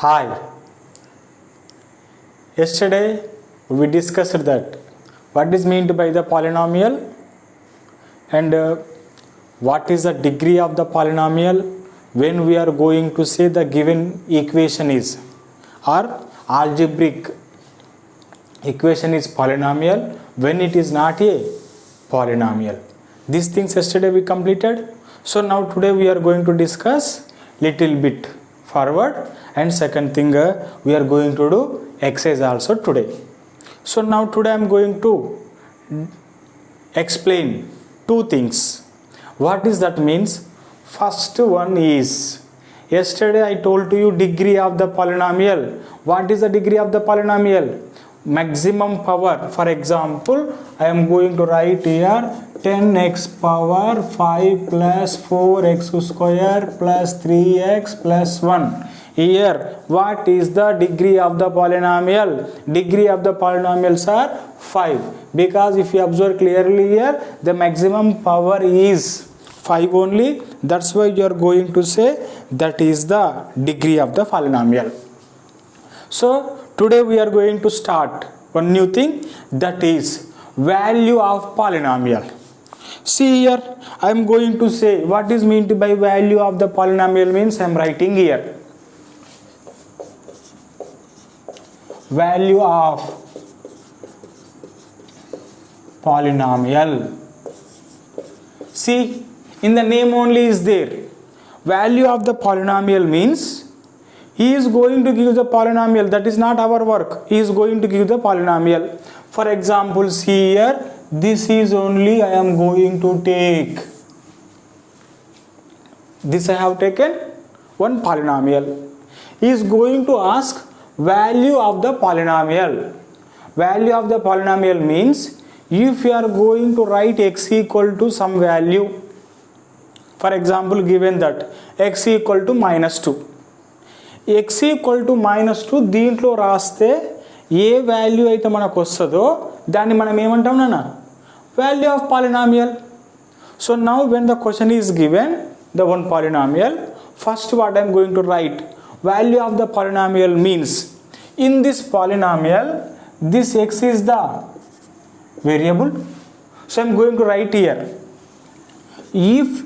Hi. Yesterday we discussed that what is meant by the polynomial and what is the degree of the polynomial when we are going to say the given equation is or algebraic equation is polynomial when it is not a polynomial. These things yesterday we completed. So now today we are going to discuss little bit forward, and second thing we are going to do exercise also today. So now today I am going to explain two things. What is that means? First one is, yesterday I told to you degree of the polynomial. What is the degree of the polynomial? Maximum power. For example, I am going to write here 10x power 5 plus 4x square plus 3x plus 1. Here, what is the degree of the polynomial? Degree of the polynomials are 5. Because if you observe clearly here, the maximum power is 5 only. That's why you are going to say that is the degree of the polynomial. So today we are going to start one new thing, that is value of polynomial. See here, I am going to say what is meant by value of the polynomial means I am writing here. Value of polynomial. See, in the name only is there. Value of the polynomial means he is going to give the polynomial. That is not our work. He is going to give the polynomial. For example, see here, this is only I am going to take. This I have taken one polynomial. He is going to ask value of the polynomial. Value of the polynomial means if you are going to write x equal to some value. For example, given that x equal to minus 2. x equal to -2 దీంట్లో రాస్తే ఏ value అయితే మనకు వస్తుందో దాన్ని మనం ఏమంటాం నాన్న, value of polynomial. So now when the question is given the one polynomial, first what I'm going to right value of the polynomial means in this polynomial this X is the variable. So I'm going to right here if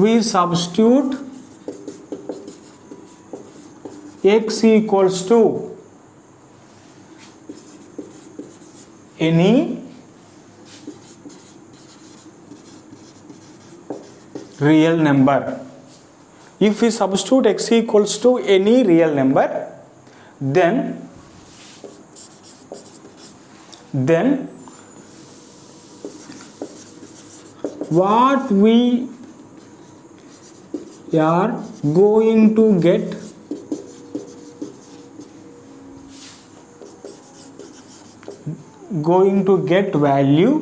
we substitute x equals to any real number. If we substitute x equals to any real number, then what we are going to get value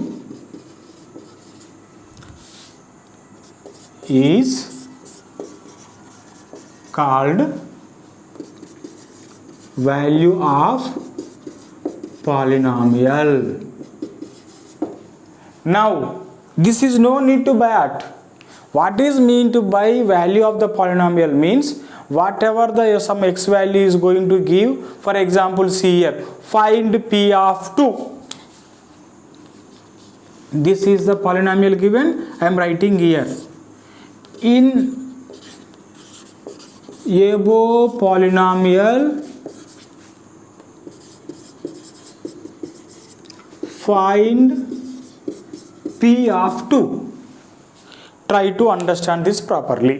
is called value of polynomial. Now this is no need to by at. What is meant by value of the polynomial means whatever the some x value is going to give. For example, see here, find p of 2. This is the polynomial given. I am writing here. In above polynomial, find p of 2. Try to understand this properly.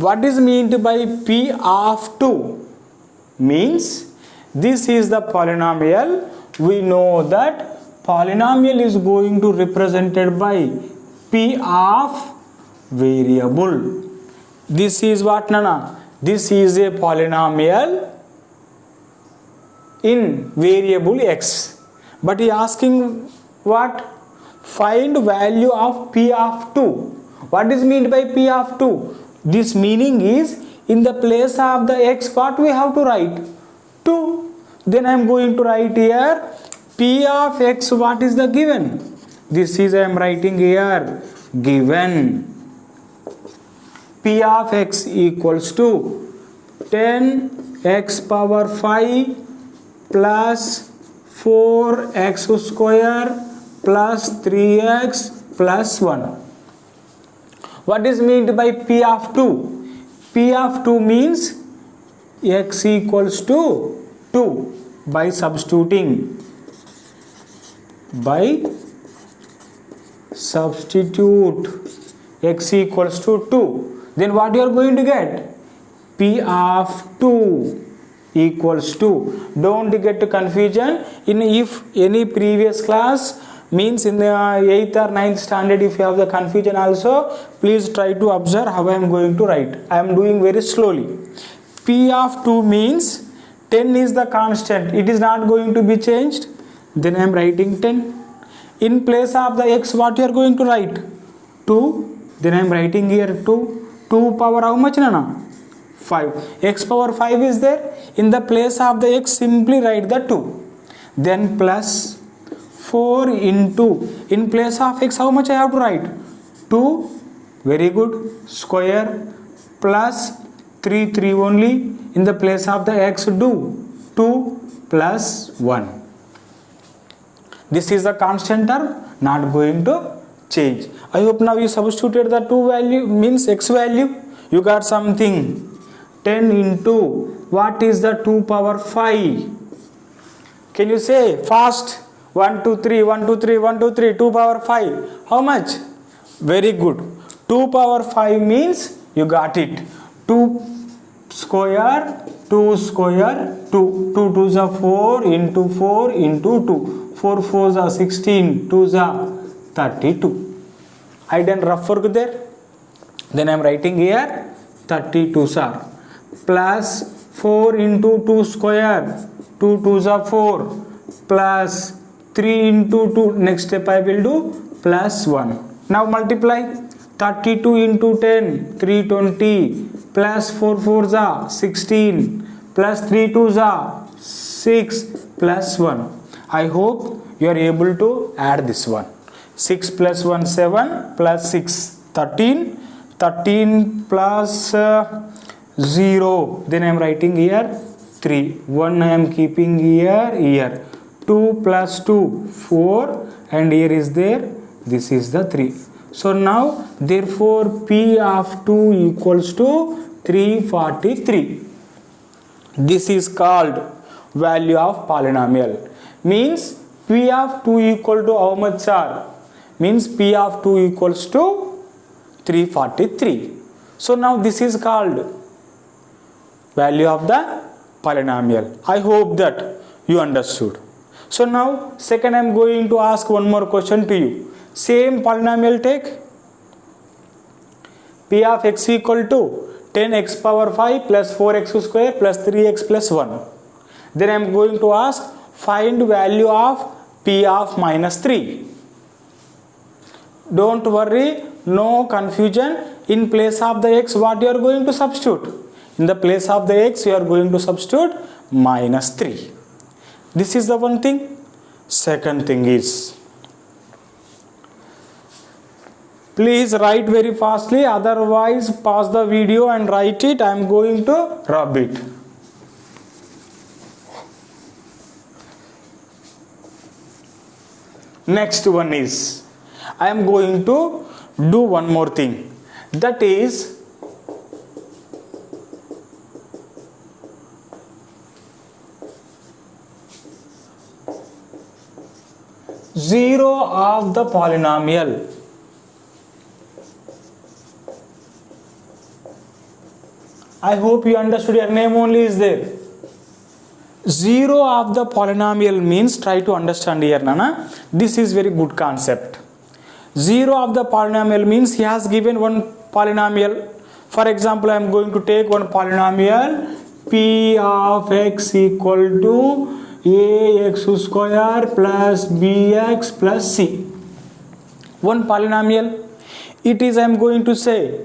What is meant by p of 2 means this is the polynomial. We know that polynomial is going to represented by p of variable. This is what nana? This is a polynomial in variable x. But he asking what? Find value of p of 2. What is meant by p of 2? This meaning is in the place of the x what we have to write? 2. Then I am going to write here p of x. What is the given? This is I am writing here given. P of x equals to 10x power 5 plus 4x square plus 3x plus 1. What is meant by P of 2? P of 2 means x equals to 2 by substitute x equals to 2. Then what you are going to get? P of 2 equals to. Don't get confusion. If any previous class means in the 8th or 9th standard, if you have the confusion also, please try to observe how I am going to write. I am doing very slowly. P of 2 means 10 is the constant. It is not going to be changed. Then I am writing 10. In place of the x, what you are going to write? 2. Then I am writing here 2. 2 power how much, Nana? 5. X power 5 is there. In the place of the x, simply write the 2. Then plus 4 into, in place of x, how much I have to write? 2. Very good. Square plus 3 only. In the place of the x, do 2 plus 1. This is the constant term, not going to change. I hope now you substituted the 2 value, means x value. You got something. 10 into, what is the 2 power 5? Can you say fast? 1, 2, 3, 1, 2, 3, 1, 2, 3, 2 power 5. How much? Very good. 2 power 5 means you got it. 2 square, 2 square, 2. 2 2s are 4 into 4 into 2. 4 4s are 16, 2s are 32. I done rough work there. Then I am writing here 32s are plus 4 into 2 square, 2 2s are 4 plus 3 into 2. Next step I will do plus 1. Now multiply 32 into 10, 320 plus 4 4s are 16 plus 3 2s are 6 plus 1. I hope you are able to add this one. 6 plus 1, 7 plus 6, 13. 13 plus 0. Then I am writing here 3. 1 I am keeping here. 2 plus 2, 4. And here is there. This is the 3. So now, therefore, P of 2 equals to 343. This is called value of polynomial. Means P of 2 equal to how much, sir? Means P of 2 equals to 343. So now this is called value of the polynomial. I hope that you understood. So now second I am going to ask one more question to you. Same polynomial take. P of x equal to 10x power 5 plus 4x square plus 3x plus 1. Then I am going to ask find value of P of minus 3. Don't worry, no confusion. In place of the x, what you are going to substitute? In the place of the x, you are going to substitute minus 3. This is the one thing. Second thing is, please write very fastly, otherwise pause the video and write it. I am going to rub it. Next one is, I am going to do one more thing. That is, zero of the polynomial. I hope you understood. Your name only is there. Zero of the polynomial means, try to understand here, Nana. This is very good concept. Zero of the polynomial means he has given one polynomial. For example, I am going to take one polynomial P of x equal to ax square plus bx plus c. One polynomial. It is, I am going to say,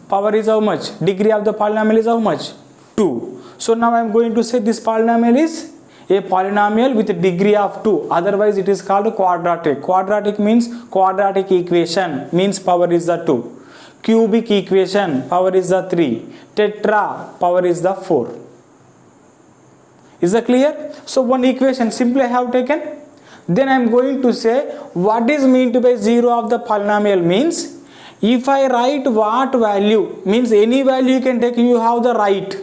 power is how much? Degree of the polynomial is how much? 2. So now I am going to say this polynomial is a polynomial with a degree of 2. Otherwise it is called quadratic. Quadratic means quadratic equation, means power is the 2. Cubic equation, power is the 3. Tetra, power is the 4. Is that clear? So one equation simply I have taken. Then I am going to say what is meant by 0 of the polynomial means, if I write what value, means any value you can take, you have the right.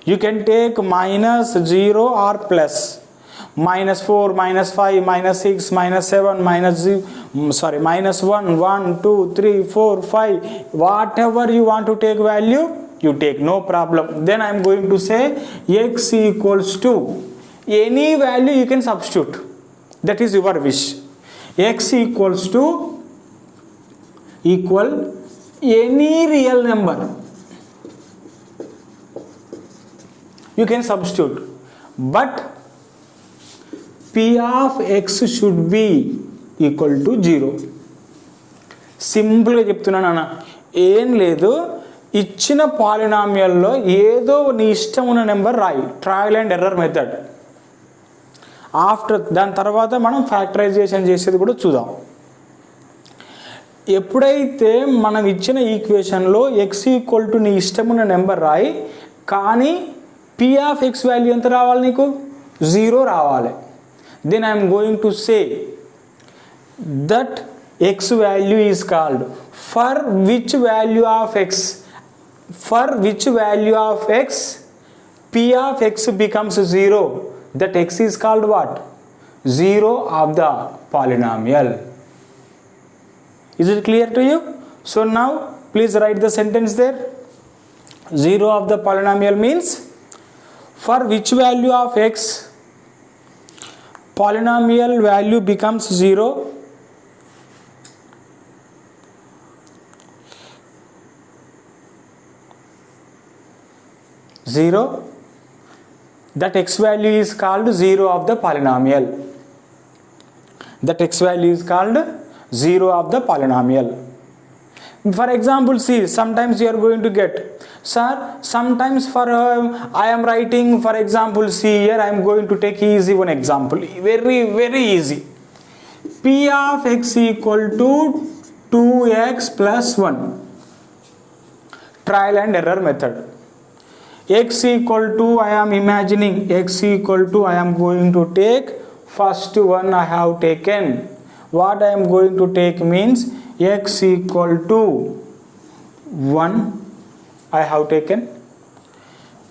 You can take minus 0 or plus. Minus 4, minus 5, minus 6, minus 7, minus 1, 1, 2, 3, 4, 5. Whatever you want to take value, you take, no problem. Then I am going to say x equals to any value you can substitute. That is your wish. X equals to equal any real number. You can substitute. But P of x should be equal to 0. సింపుల్గా చెప్తున్నాను అన్న, ఏం లేదు, ఇచ్చిన పాలినామియల్లో ఏదో నీ ఇష్టం ఉన్న నెంబర్ రాయి, trial and error method. After దాని తర్వాత మనం ఫ్యాక్టరైజేషన్ చేసేది కూడా చూద్దాం. ఎప్పుడైతే మనం ఇచ్చిన ఈక్వేషన్లో ఎక్స్ ఈక్వల్ టు నీ ఇష్టం ఉన్న నెంబర్ రాయి, కానీ పీ ఆఫ్ ఎక్స్ వాల్యూ ఎంత రావాలి నీకు? 0 రావాలి. Then I am going to say that x value is called, for which value of x p of x becomes 0, that x is called what? 0 of the polynomial. Is it clear to you? So now please write the sentence there. 0 of the polynomial means for which value of x polynomial value becomes 0, that x value is called 0 of the polynomial. That x value is called 0 of the polynomial. For example, see, sometimes you are going to get, sir, sometimes for I am writing, for example, see here I am going to take easy one example, very easy. P of x equal to 2x plus 1, trial and error method. X equal to, I am imagining, x equal to, I am going to take first one I have taken. What I am going to take means x equal to 1 I have taken,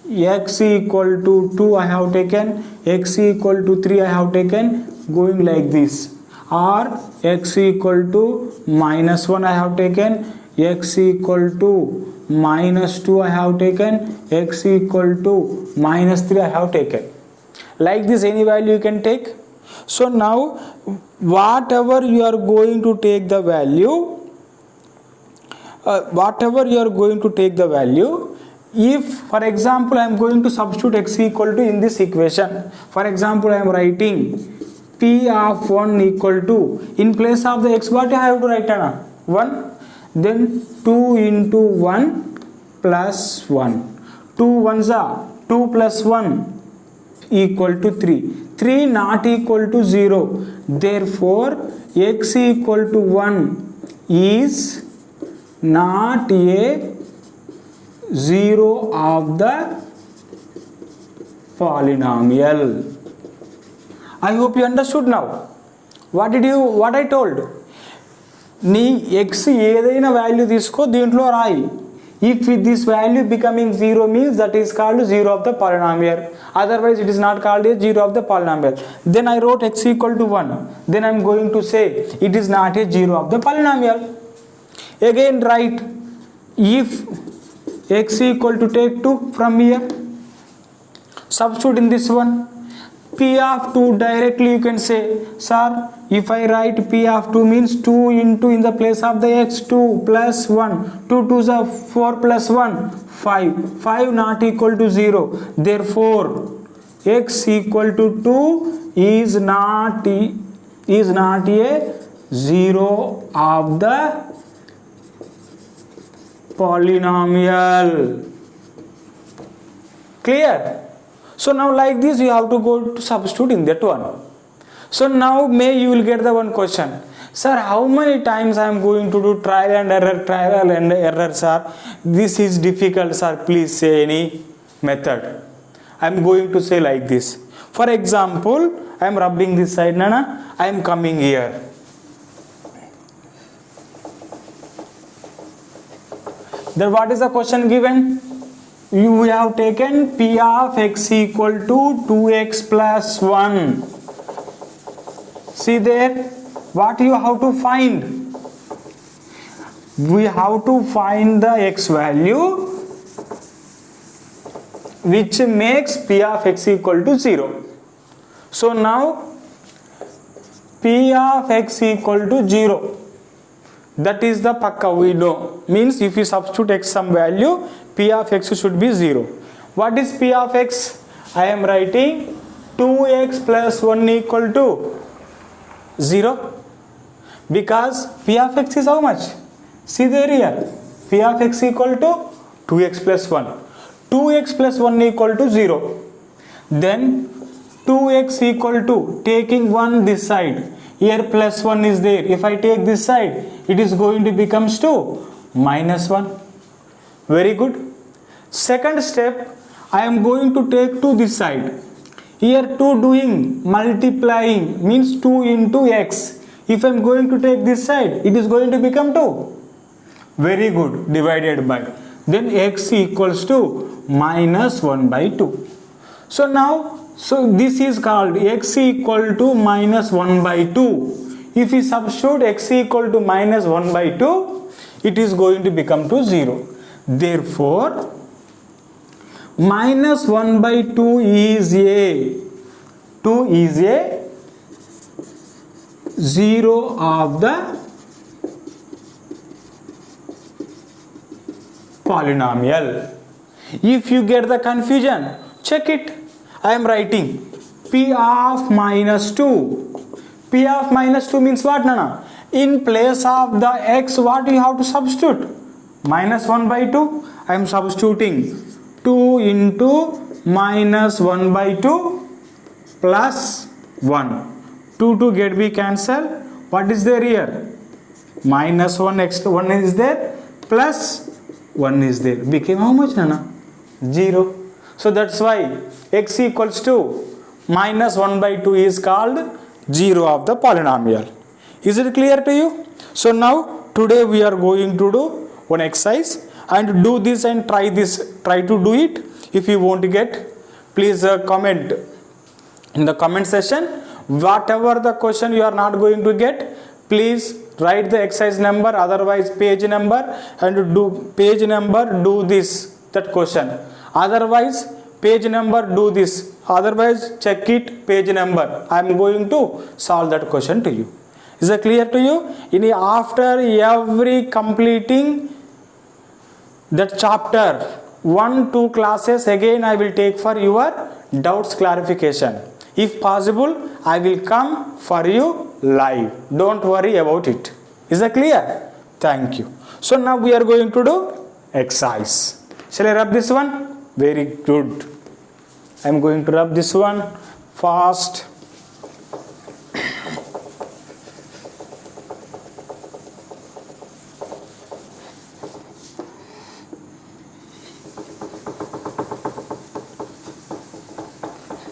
x equal to 2 I have taken, x equal to 3 I have taken, going like this. Or x equal to minus 1 I have taken, x equal to minus 2 I have taken, x equal to minus 3 I have taken. Like this any value you can take. So now whatever you are going to take the value, if for example I am going to substitute x equal to in this equation, for example I am writing p of 1 equal to, in place of the x what I have to write? 1, then 2 into 1 plus 1, 2 ones are 2 plus 1 equal to 3, 3 not equal to 0, therefore x equal to 1 is not a 0 of the polynomial. I hope you understood now. What I told? నీ x ఏదైనా value తీసుకో, దీంట్లో రాయి. If this value becoming 0 means that is called 0 of the polynomial. Otherwise it is not called a 0 of the polynomial. Then I wrote x equal to 1. Then I am going to say it is not a 0 of the polynomial. Again write, if x equal to, take 2 from here, substitute in this one. P of 2 directly you can say, sir, if I write P of 2 means 2 into in the place of the x, 2 plus 1, 2 2s are 4 plus 1, 5, 5 not equal to 0, therefore x equal to 2 is not a 0 of the polynomial. Clear? So now like this you have to go to substitute in that one. So now you will get the one question, Sir, how many times I am going to do trial and error, sir? This is difficult, sir. Please say any method. I am going to say like this. For example, I am rubbing this side, Nana. I am coming here. Then what is the question given? You have taken P of x equal to 2x plus 1. See there? What you have to find? We have to find the x value which makes P of x equal to 0. So now P of x equal to 0. That is the pakka we know. Means if you substitute x some value, P of x should be 0. What is P of x? I am writing 2x plus 1 equal to 0. Because P of x is how much? See there here. P of x equal to 2x plus 1. 2x plus 1 equal to 0. Then 2x equal to, taking 1 this side. Here plus 1 is there. If I take this side, it is going to become minus 1. Very good. Second step, I am going to take 2 this side. Here 2 doing multiplying means 2 into x. If I am going to take this side, it is going to become 2. Very good. Divided by. Then x equals to minus 1 by 2. So now, this is called x equal to minus 1 by 2. If we substitute x equal to minus 1 by 2, it is going to become to 0. Therefore, minus 1 by 2 is a 0 of the polynomial. If you get the confusion, check it. I am writing P of minus 2. P of minus 2 means what, Nana? In place of the x, what you have to substitute? Minus 1 by 2. I am substituting 2 into minus 1 by 2 plus 1. 2 get be cancelled. What is there here? Minus 1 extra 1 is there, plus 1 is there. Became how much, Nana? 0. So that's why x equals to minus 1 by 2 is called 0 of the polynomial. Is it clear to you? So now today we are going to do one exercise and do this and try to do it. If you won't get, please comment in the comment section. Whatever the question you are not going to get, please write the exercise number, otherwise page number, and do page number, do that question. Otherwise page number, do this. Otherwise check it, page number. I am going to solve that question to you. Is that clear to you? After every completing that chapter, 1-2 classes again I will take for your doubts clarification. If possible, I will come for you live. Don't worry about it. Is that clear? Thank you. So now we are going to do exercise. Shall I rub this one? Very good. I am going to rub this one fast.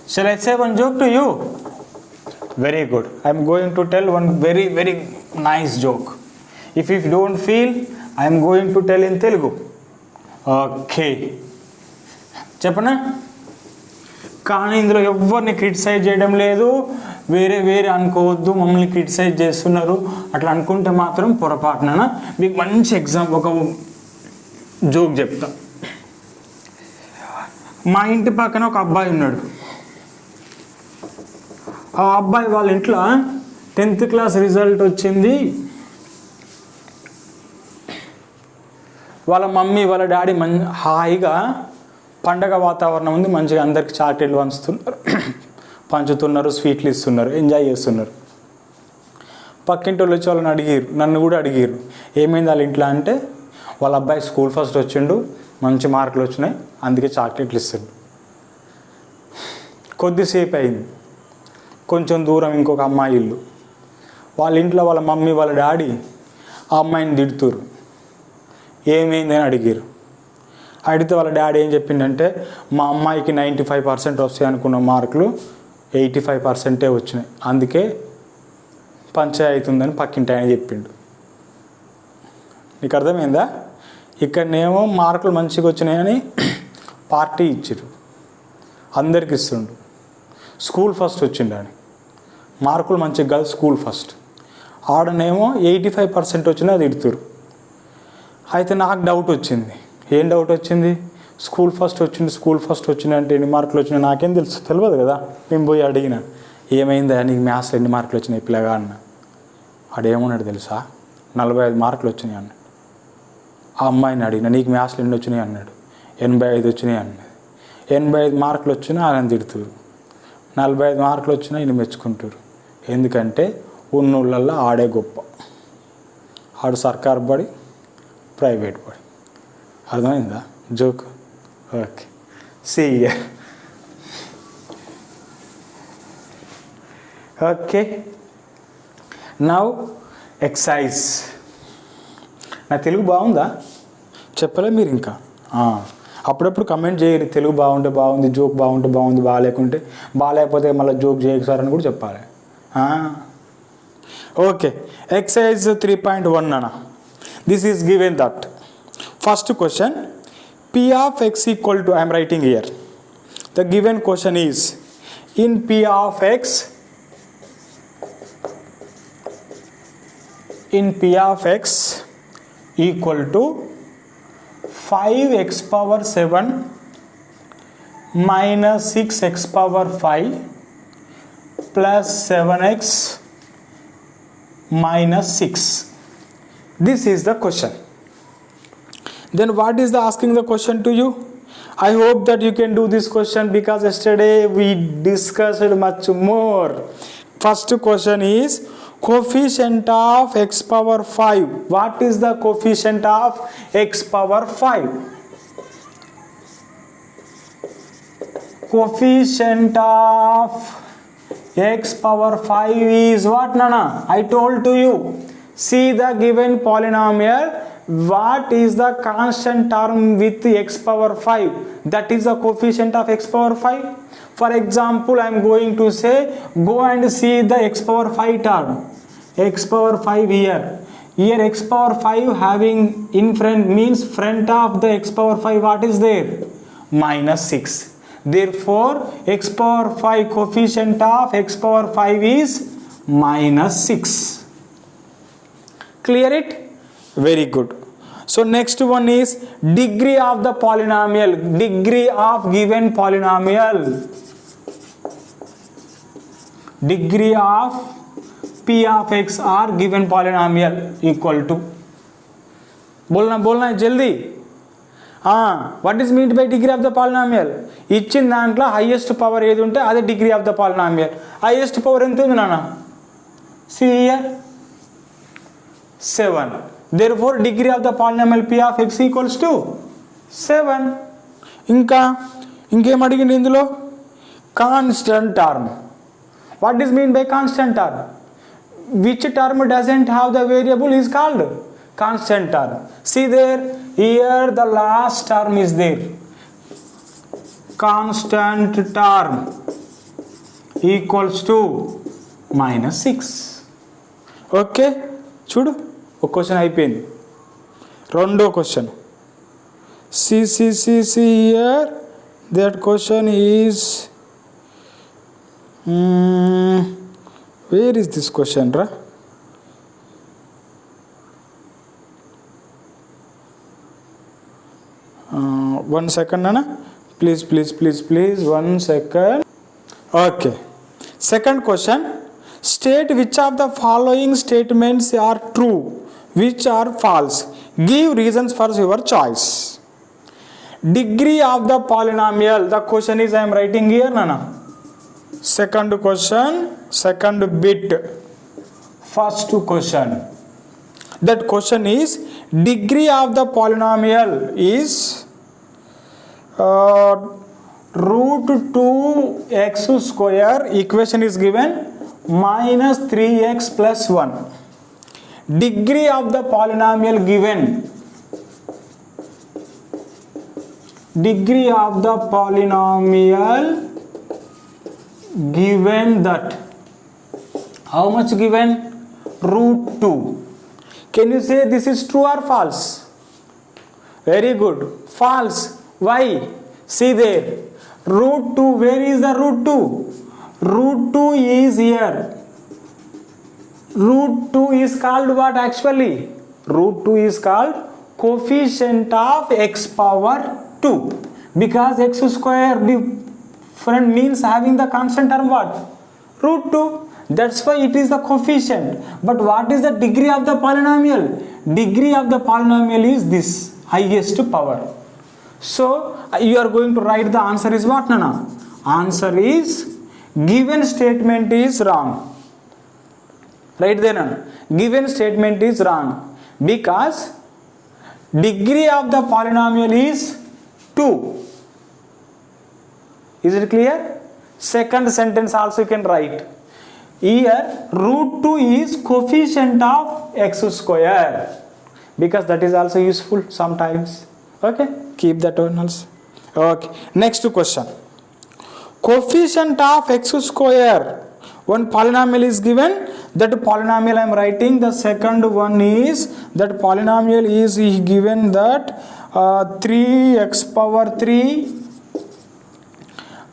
Shall I say one joke to you? Very good. I am going to tell one very, very nice joke. If you don't feel, I am going to tell in Telugu. Okay. చెప్పనా? కానీ ఇందులో ఎవరిని criticise చేయడం లేదు. వేరే అనుకోవద్దు, మమ్మల్ని criticise చేస్తున్నారు అట్లా అనుకుంటే మాత్రం పొరపాటున. మీకు మంచి ఒక జోక్ చెప్తా. మా ఇంటి పక్కన ఒక అబ్బాయి ఉన్నాడు. ఆ అబ్బాయి వాళ్ళ ఇంట్లో 10th క్లాస్ రిజల్ట్ వచ్చింది. వాళ్ళ మమ్మీ వాళ్ళ డాడీ హాయిగా పండగ వాతావరణం ఉంది, మంచిగా అందరికి చాక్లెట్లు పంచుతున్నారు, స్వీట్లు ఇస్తున్నారు, ఎంజాయ్ చేస్తున్నారు. పక్కింటి వాళ్ళు వచ్చి వాళ్ళని అడిగారు, నన్ను కూడా అడిగారు, ఏమైంది వాళ్ళ ఇంట్లో అంటే, వాళ్ళ అబ్బాయి స్కూల్ ఫస్ట్ వచ్చిండు, మంచి మార్కులు వచ్చినాయి, అందుకే చాక్లెట్లు ఇస్తుండు. కొద్దిసేపు అయింది, కొంచెం దూరం ఇంకొక అమ్మాయి ఇల్లు, వాళ్ళ ఇంట్లో వాళ్ళ మమ్మీ వాళ్ళ డాడీ ఆ అమ్మాయిని తిడుతురు. ఏమైందని అడిగారు. అడిగితే వాళ్ళ డాడీ ఏం చెప్పిండంటే, మా అమ్మాయికి 95% వస్తాయి అనుకున్న మార్కులు 85% వచ్చినాయి, అందుకే పంచాయతీ ఉందని పక్కింటి ఆయన చెప్పిండు. నీకు అర్థమైందా? ఇక్కడనేమో మార్కులు మంచిగా వచ్చినాయని పార్టీ ఇచ్చిరు, అందరికి ఇస్తుండు. స్కూల్ ఫస్ట్ వచ్చిండని, మార్కులు మంచిగా కాదు స్కూల్ ఫస్ట్. ఆడనేమో 85% వచ్చినా తిడుతురు. అయితే నాకు డౌట్ వచ్చింది. ఏం డౌట్ వచ్చింది? స్కూల్ ఫస్ట్ వచ్చింది అంటే ఎన్ని మార్కులు వచ్చినాయి నాకేం తెలియదు కదా. మేము పోయి అడిగిన, ఏమైందా నీకు మ్యాథ్స్లో ఎన్ని మార్కులు వచ్చినాయి పిల్లగా అన్న. ఆడేమన్నాడు తెలుసా, 45 మార్కులు వచ్చినాయి అన్నాడు. ఆ అమ్మాయిని అడిగిన, నీకు మ్యాథ్స్లో ఎన్ని వచ్చినాయి అన్నాడు. 85 వచ్చినాయి అన్నది. 85 మార్కులు వచ్చినా ఆయన తిడుతురు, 45 మార్కులు వచ్చినా ఈయన మెచ్చుకుంటారు. ఎందుకంటే ఉన్నోళ్ళల్లో ఆడే గొప్ప. ఆడు సర్కార్ బడి, ప్రైవేట్ బడి. అర్థమైందా జోక్? Okay, see here. Okay, now exercise. నా తెలుగు బాగుందా? చెప్పలే మీరు ఇంకా? అప్పుడప్పుడు కమెంట్ చేయరు, తెలుగు బాగుంటే బాగుంది, జోక్ బాగుంటే బాగుంది, బాగాలేకుంటే బాగాలేకపోతే మళ్ళీ జోక్ చేయకు సార్ అని కూడా చెప్పాలి. ఓకే, ఎక్సైజ్ 3.1 అన్న. This is given that first question P of x equal to, I am writing here, the given question is, in P of x equal to 5x power 7 minus 6x power 5 plus 7x minus 6. This is the question. Then what is the asking the question to you? I hope that you can do this question because yesterday we discussed much more. First question is coefficient of x power 5. What is the coefficient of x power 5? Coefficient of x power 5 is what, Nana? I told to you. See the given polynomial. What is the constant term with x power 5? That is the coefficient of x power 5. For example, I am going to say, go and see the x power 5 term. X power 5 here. Here x power 5 having in front means front of the x power 5 what is there? Minus 6. Therefore, x power 5 coefficient of x power 5 is minus 6. Clear it? Very good. So next one is degree of the polynomial. Degree of given polynomial. Degree of P of x or given polynomial equal to. बोलना जल्दी. What is meant by degree of the polynomial? ఇచ్చిన దాంట్లో highest power ఏది ఉంటే అదే degree of the polynomial. Highest power ఎంత ఉంది నాన్న? See here, 7. Therefore degree of the polynomial P of x equals to 7. ఇంకేం అడిగింది ఇందులో? Constant term. What is mean by constant term? Which term doesn't have the variable is called constant term. See there, here the last term is there. Constant term equals to minus 6. Okay, చూడు ఒక question అయిపోయింది. రెండో question, see here, that question is where is this question ra? One second nana, please 1 second. Okay, second question, state which of the following statements are true, which are false. Give reasons for your choice. Degree of the polynomial, the question is I am writing here nana. Second question, second bit, first question. That question is degree of the polynomial is root 2x square. Equation is given minus 3x plus 1. Degree of the polynomial given. Degree of the polynomial given that. How much given? Root 2. Can you say this is true or false? Very good. False. Why? See there. Root 2. Where is the root 2? Root 2 is here. Root 2 is called what actually? Root 2 is called coefficient of x power 2. Because x square different means having the constant term what? Root 2. That's why it is the coefficient. But what is the degree of the polynomial? Degree of the polynomial is this, highest power. So you are going to write the answer is what, Nana? Answer is given statement is wrong. Right there, Nana. Given statement is wrong because degree of the polynomial is 2. Is it clear? Second sentence also you can write. Here root 2 is coefficient of x square, because that is also useful sometimes. Okay, keep that one also. Okay, next question. Coefficient of x square. One polynomial is given. That polynomial I am writing. The second one is that polynomial is given that 3x power 3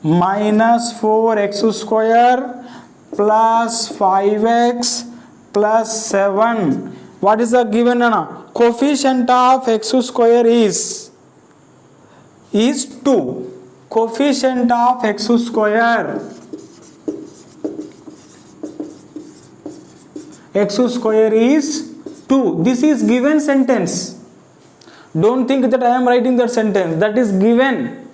minus 4x square plus 5x plus 7. What is the given, Nana? Coefficient of x square is 2. Coefficient of x square. X square is 2. This is given sentence. Don't think that I am writing that sentence. That is given.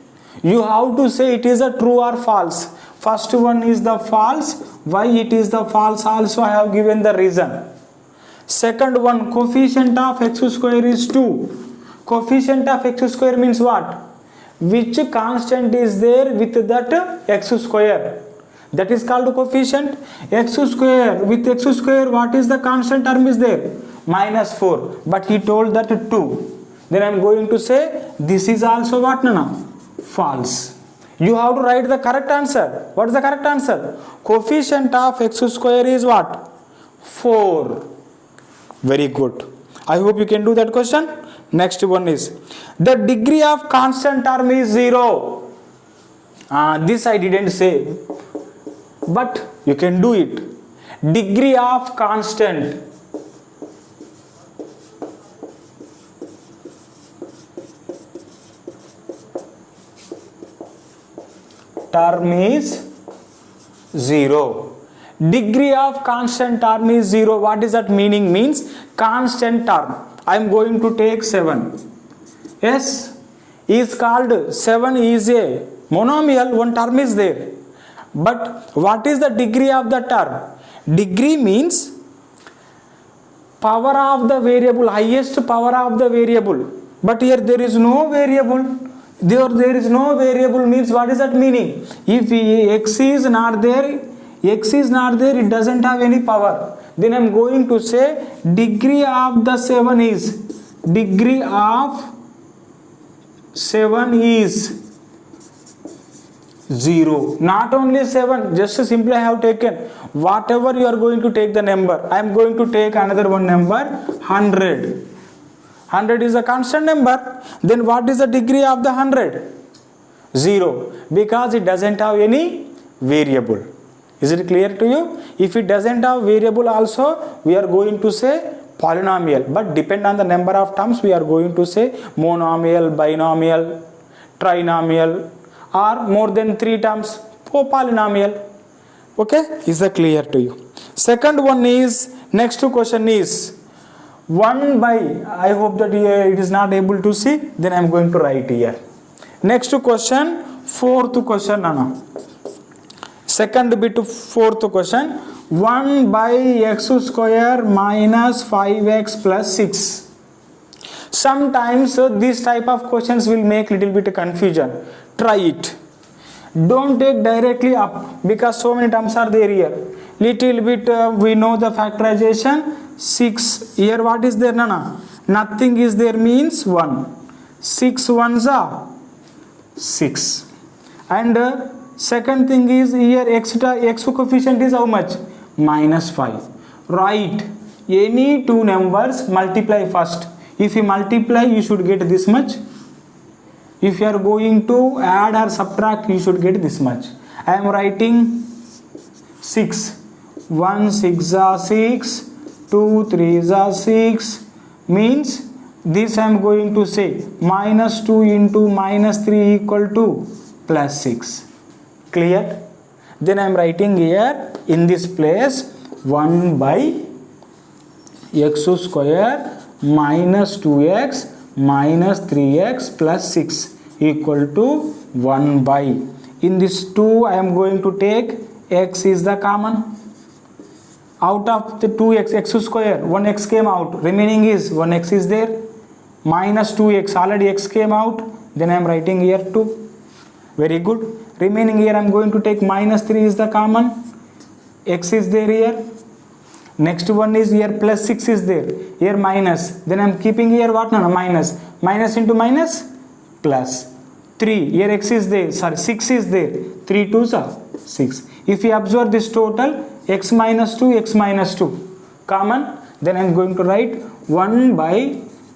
You have to say it is a true or false. First one is the false. Why it is the false also I have given the reason. Second one, coefficient of x square is 2. Coefficient of x square means what? Which constant is there with that x square? That is called coefficient. X square, with x square what is the constant term is there? Minus 4. But he told that 2. Then I am going to say this is also what, Nana? False. You have to write the correct answer. What is the correct answer? Coefficient of x square is what? 4. Very good. I hope you can do that question. Next one is the degree of constant term is 0. This I didn't say, but you can do it. Degree of constant. Term is 0. Degree of constant term is 0. What is that meaning? Means constant term. I am going to take 7. Yes, is called 7 is a monomial. One term is there. But what is the degree of the term? Degree means power of the variable, highest power of the variable. But here there is no variable. There is no variable means what is that meaning? If x is not there, it doesn't have any power. Then I am going to say degree of the 7 is, degree of 7 is 0. Not only 7, just simply I have taken whatever you are going to take the number. I am going to take another one number 100. 100 is a constant number. Then what is the degree of the 100? 0. Because it doesn't have any variable. Is it clear to you? If it doesn't have variable also, we are going to say polynomial. But depend on the number of terms, we are going to say monomial, binomial, trinomial, or more than 3 terms for polynomial. Okay? Is that clear to you? Second one is, next question is 1 by, I hope that it is not able to see, then I am going to write here. Next question, fourth question, Nana. Second bit, fourth question, 1 by x square minus 5x plus 6. Sometimes this type of questions will make little bit confusion. Try it. Don't take directly up because so many terms are there here. little bit we know the factorization. 6 here, what is there? Nana, nothing is there means 1. 6 ones are 6. And second thing is here x coefficient is how much? -5. Right, any two numbers multiply first. If you multiply, you should get this much. If you are going to add or subtract, you should get this much. I am writing 6. 1 6 are 6, 2 3 are 6, means this I am going to say -2 into -3 equal to +6. Clear? Then I am writing here in this place 1 by x square minus 2x minus 3x plus 6 equal to 1 by. In this 2 I am going to take x is the common. Out of the 2x, x square, 1x came out, remaining is 1x is there, minus 2x, already x came out, then I am writing here 2. Very good. Remaining here I am going to take -3 is the common, x is there here. Next one is here plus 6 is there, here minus, then I am keeping here what? No, minus. Minus into minus plus 3, here x is there, sorry 6 is there, 3 2s are 6. If you observe this total, x minus 2, x minus 2 common, then I am going to write 1 by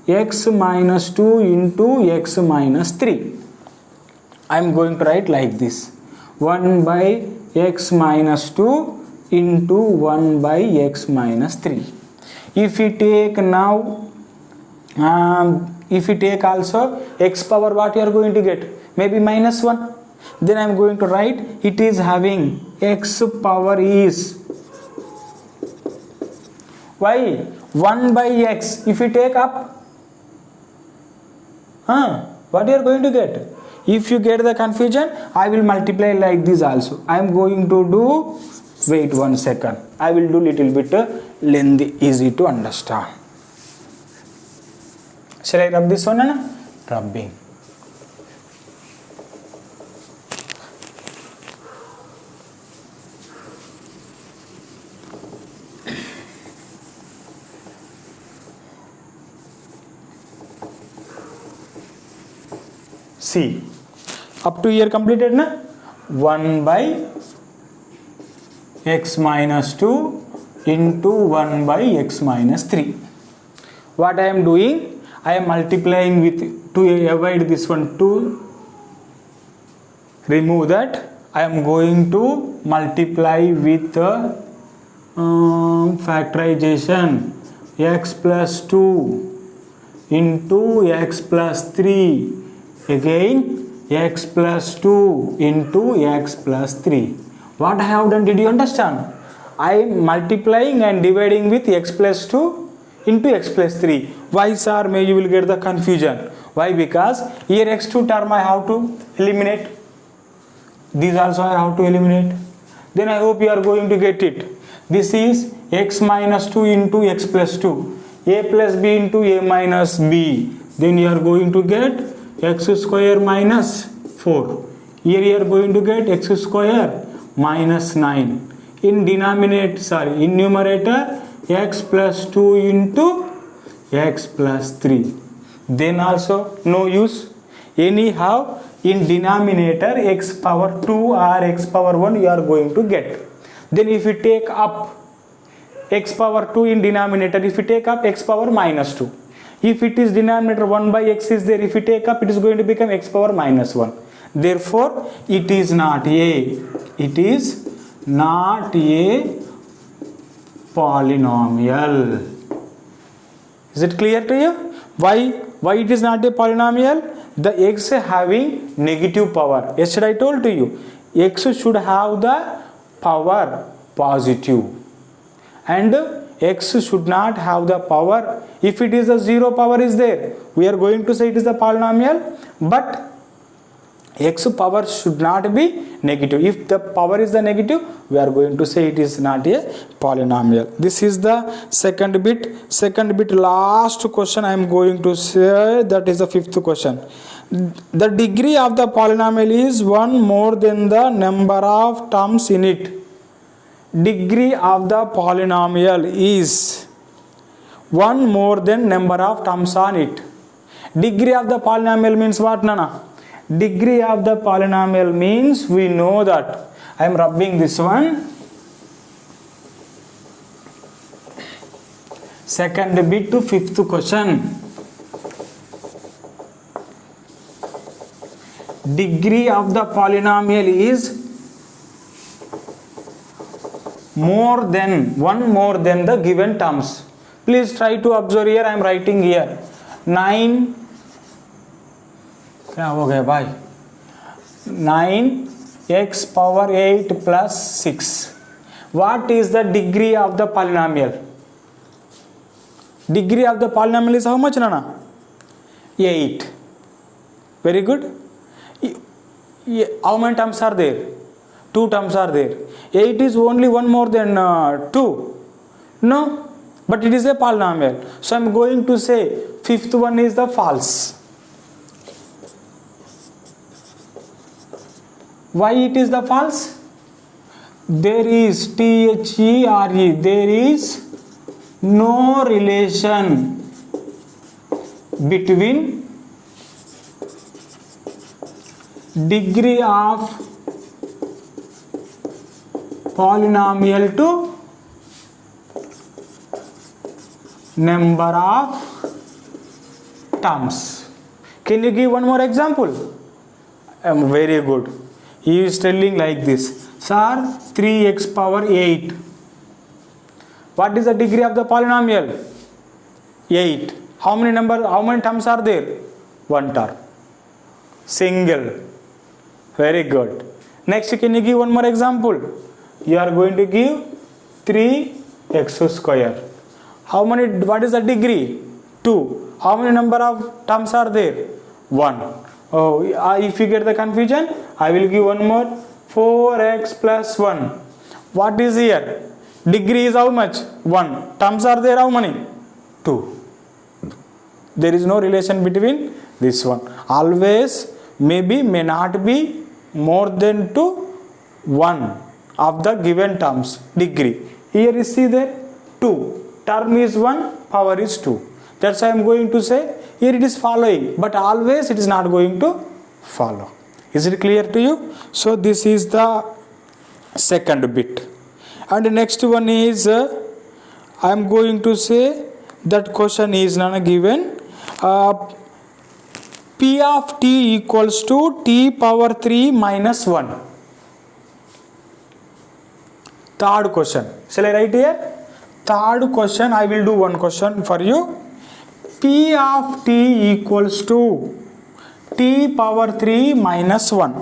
x minus 2 into x minus 3. I am going to write like this, 1 by x minus 2 into 1 by x minus 3. If we take now, if we take also x power, what you are going to get? Maybe -1. Then I am going to write it is having x power is, why? 1 by x. If you take up, what you are going to get? If you get the confusion, I will multiply like this also. I am going to do, wait 1 second, I will do little bit lengthy, easy to understand. Shall I rub this one? Rubbing. See, up to here completed na? 1 by x minus 2 into 1 by x minus 3. What I am doing? I am multiplying with, to avoid this one, to remove that, I am going to multiply with factorization, x plus 2 into x plus 3, again x plus 2 into x plus 3. What I have done, did you understand? I am multiplying and dividing with x plus 2 into x plus 3. Why sir? May you will get the confusion. Why? Because here x2 term I have to eliminate, these also I have to eliminate. Then I hope you are going to get it. This is x minus 2 into x plus 2, a plus b into a minus b. Then you are going to get x square minus 4. Here you are going to get x square minus 9. In denominator, sorry, in numerator, x plus 2 into x plus 3. Then also no use. Anyhow, in denominator x power 2 or x power 1 you are going to get. Then if you take up x power 2 in denominator, if you take up x power minus 2. If it is denominator 1 by x is there, if you take up, it is going to become x power minus 1. Therefore, it is not a polynomial. Is it clear to you? Why it is not a polynomial? The x having negative power. Yesterday I told to you, x should have the power positive and x should not have the power. If it is a 0 power is there, we are going to say it is the polynomial, but x power should not be negative. If the power is the negative, we are going to say it is not a polynomial. This is the second bit. Last question I am going to say, that is the 5th question. The degree of the polynomial is 1 more than the number of terms in it. degree of the polynomial is one more than number of terms on it. Degree of the polynomial means what, Nana? Degree of the polynomial means we know that. I am rubbing this one. Second bit to fifth question. Degree of the polynomial is more than the given terms. Please try to observe here. I am writing here 9 क्या हो गया भाई 9x power 8 plus 6. What is the degree of the polynomial? Degree of the polynomial is how much, Nana? 8. Very good. How many terms are there? 2 terms are there. 8 is only one more than 2. No, but it is a polynomial. So I am going to say fifth one is the false. Why it is the false? There is THERE, there is no relation between degree of polynomial to number of terms. Can you give one more example? Very good. He is telling like this, sir, 3x power 8. What is the degree of the polynomial? 8. How many terms are there? One term. Single. Very good. Next, can you give one more example? You are going to give 3x square. What is the degree? 2. How many number of terms are there? 1. Oh, if you get the confusion, I will give one more. 4x plus 1. What is here? Degree is how much? 1. Terms are there how many? 2. There is no relation between this one. Always, maybe, may not be more than 2, 1 of the given terms. Degree. Here you see there 2. Term is 1, power is 2. That's why I am going to say here it is following, but always it is not going to follow. Is it clear to you? So this is the second bit. And the next one is I am going to say that question is not given. P of t equals to t power 3 minus 1. Third question. Shall I write here? Third question, I will do one question for you. P of t equals to t power 3 minus 1.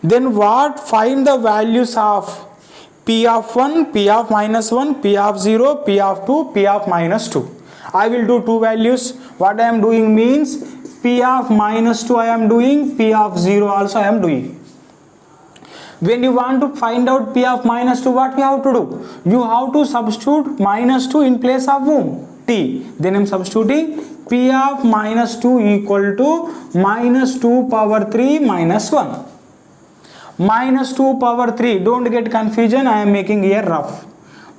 Then what? Find the values of p of 1, p of minus 1, p of 0, p of 2, p of minus 2. I will do two values. What I am doing means p of minus 2 I am doing, p of 0 also I am doing. When you want to find out p of minus 2, what you have to do? You have to substitute minus 2 in place of whom? T. Then I am substituting p of minus 2 equal to minus 2 power 3 minus 1. Minus 2 power 3, don't get confusion, I am making here rough.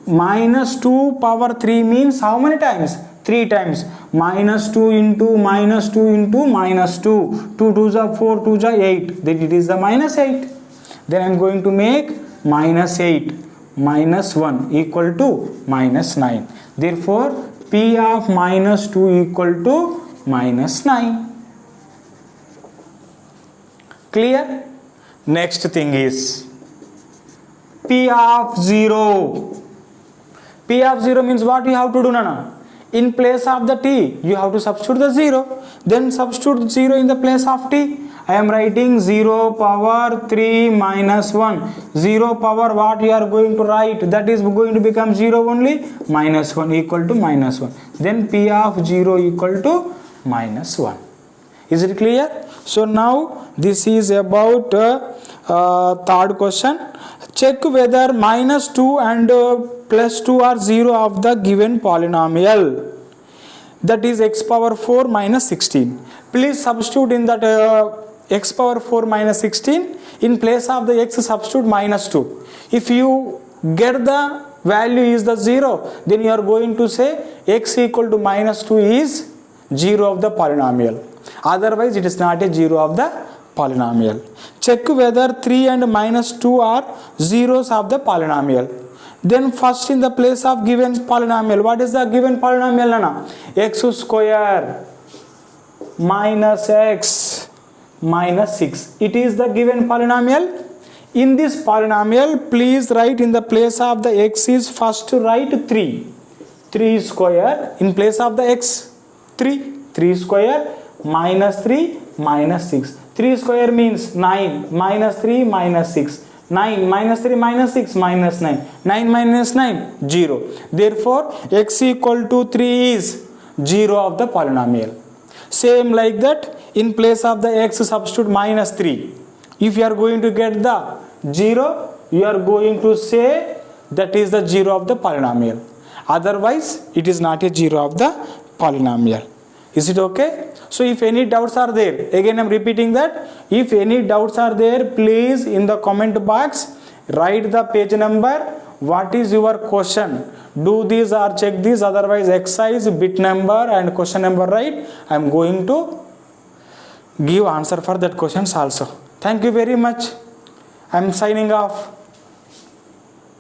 Minus 2 power 3 means how many times? 3 times. Minus 2 into minus 2 into minus 2. 2 2s are 4, 2s are 8. Then it is the minus 8. Then I am going to make minus 8 minus 1 equal to minus 9. Therefore, p of minus 2 equal to minus 9. Clear? Next thing is p of 0. P of 0 means what you have to do, Nana? In place of the t, you have to substitute the 0. Then substitute 0 in the place of t. I am writing 0 power 3 minus 1. 0 power what you are going to write? That is going to become 0 only. Minus 1 equal to minus 1. Then p of 0 equal to minus 1. Is it clear? So now this is about third question. Check whether minus 2 and plus 2 are 0 of the given polynomial. That is x power 4 minus 16. Please substitute in that x power 4 minus 16. In place of the x, substitute minus 2. If you get the value is the 0, then you are going to say x equal to minus 2 is 0 of the polynomial. Otherwise it is not a 0 of the polynomial. Check whether 3 and minus 2 are zeros of the polynomial. Then first in the place of given polynomial, what is the given polynomial, Nana? X square minus x minus 6. It is the given polynomial. In this polynomial, please write in the place of the x is first write 3. 3 square in place of the x 3. 3 square minus 3 minus 6. 3 square means 9 minus 3 minus 6. 9 minus 3 minus 6 minus 9. 9 minus 9 0. Therefore x equal to 3 is 0 of the polynomial. Same like that, in place of the x substitute minus 3. If you are going to get the 0, you are going to say that is the 0 of the polynomial. Otherwise it is not a 0 of the polynomial. Is it okay? So if any doubts are there, again I am repeating that, if any doubts are there, please in the comment box write the page number, what is your question, do this or check this, otherwise exercise, bit number and question number write. I am going to give answer for that questions also. Thank you very much. I am signing off.